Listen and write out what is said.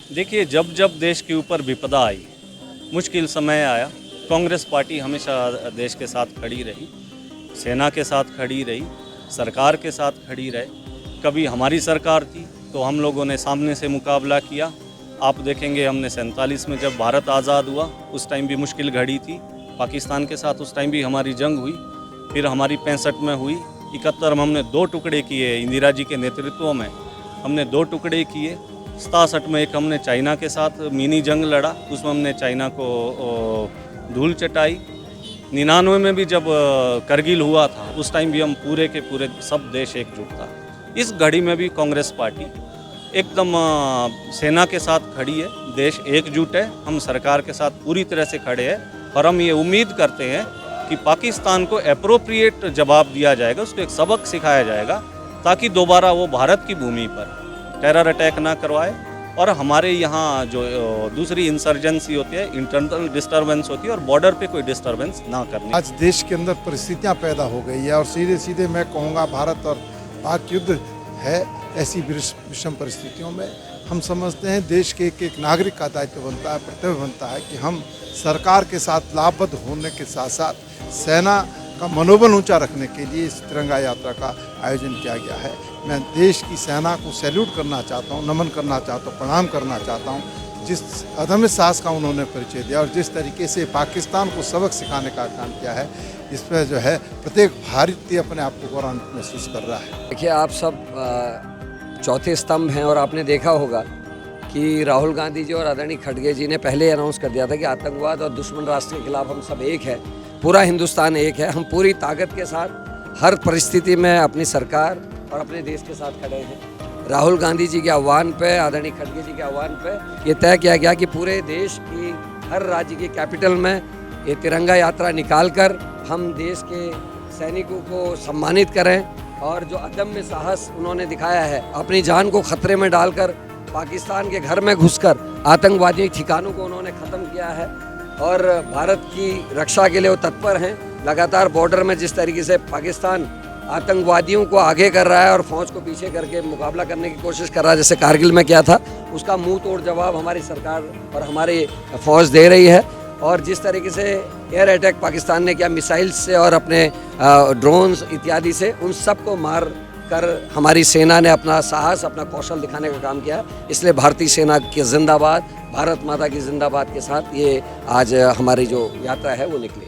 देखिए, जब जब देश के ऊपर विपदा आई, मुश्किल समय आया, कांग्रेस पार्टी हमेशा देश के साथ खड़ी रही, सेना के साथ खड़ी रही, सरकार के साथ खड़ी रहे। कभी हमारी सरकार थी तो हम लोगों ने सामने से मुकाबला किया। आप देखेंगे, हमने 47 में जब भारत आज़ाद हुआ उस टाइम भी मुश्किल घड़ी थी, पाकिस्तान के साथ उस टाइम भी हमारी जंग हुई। फिर हमारी 65 में हुई, 71 में हमने 2 टुकड़े किए, इंदिरा जी के नेतृत्व में हमने 2 टुकड़े किए। 67 में एक हमने चाइना के साथ मिनी जंग लड़ा, उसमें हमने चाइना को धूल चटाई। 99 में भी जब करगिल हुआ था उस टाइम भी हम पूरे के पूरे सब देश एकजुट था। इस घड़ी में भी कांग्रेस पार्टी एकदम सेना के साथ खड़ी है, देश एकजुट है, हम सरकार के साथ पूरी तरह से खड़े हैं और हम ये उम्मीद करते हैं कि पाकिस्तान को एप्रोप्रिएट जवाब दिया जाएगा, उसको एक सबक सिखाया जाएगा ताकि दोबारा वो भारत की भूमि पर टेरर अटैक ना करवाए और हमारे यहाँ जो दूसरी इंसर्जेंसी होती है, इंटरनल डिस्टर्बेंस होती है और बॉर्डर पे कोई डिस्टर्बेंस ना करनी। आज देश के अंदर परिस्थितियां पैदा हो गई है और सीधे सीधे मैं कहूँगा भारत और पाक युद्ध है। ऐसी विषम परिस्थितियों में हम समझते हैं देश के एक एक नागरिक का दायित्व बनता है, कर्तव्य बनता है कि हम सरकार के साथ लाभबद्ध होने के साथ साथ सेना का मनोबल ऊंचा रखने के लिए इस तिरंगा यात्रा का आयोजन किया गया है। मैं देश की सेना को सैल्यूट करना चाहता हूं, नमन करना चाहता हूं, प्रणाम करना चाहता हूं। जिस अदम्य साहस का उन्होंने परिचय दिया और जिस तरीके से पाकिस्तान को सबक सिखाने का काम किया है, इस पर जो है प्रत्येक भारतीय अपने आप को गौरवान्वित महसूस कर रहा है। देखिए, आप सब चौथे स्तंभ हैं और आपने देखा होगा कि राहुल गांधी जी और आदरणीय खड़गे जी ने पहले अनाउंस कर दिया था कि आतंकवाद और दुश्मन राष्ट्र के खिलाफ हम सब एक है, पूरा हिंदुस्तान एक है। हम पूरी ताकत के साथ हर परिस्थिति में अपनी सरकार और अपने देश के साथ खड़े हैं। राहुल गांधी जी के आह्वान पे, आदरणीय खड़गे जी के आह्वान पे ये तय किया गया कि पूरे देश की हर राज्य की कैपिटल में ये तिरंगा यात्रा निकालकर हम देश के सैनिकों को सम्मानित करें और जो अदम्य साहस उन्होंने दिखाया है, अपनी जान को खतरे में डालकर पाकिस्तान के घर में घुसकर आतंकवादी ठिकानों को उन्होंने ख़त्म किया है और भारत की रक्षा के लिए वो तत्पर हैं। लगातार बॉर्डर में जिस तरीके से पाकिस्तान आतंकवादियों को आगे कर रहा है और फौज को पीछे करके मुकाबला करने की कोशिश कर रहा है, जैसे कारगिल में किया था, उसका मुंह तोड़ जवाब हमारी सरकार और हमारी फौज दे रही है। और जिस तरीके से एयर अटैक पाकिस्तान ने किया मिसाइल से और अपने ड्रोन्स इत्यादि से, उन सब को मार कर हमारी सेना ने अपना साहस, अपना कौशल दिखाने का काम किया। इसलिए भारतीय सेना की जिंदाबाद, भारत माता की जिंदाबाद के साथ ये आज हमारी जो यात्रा है वो निकली।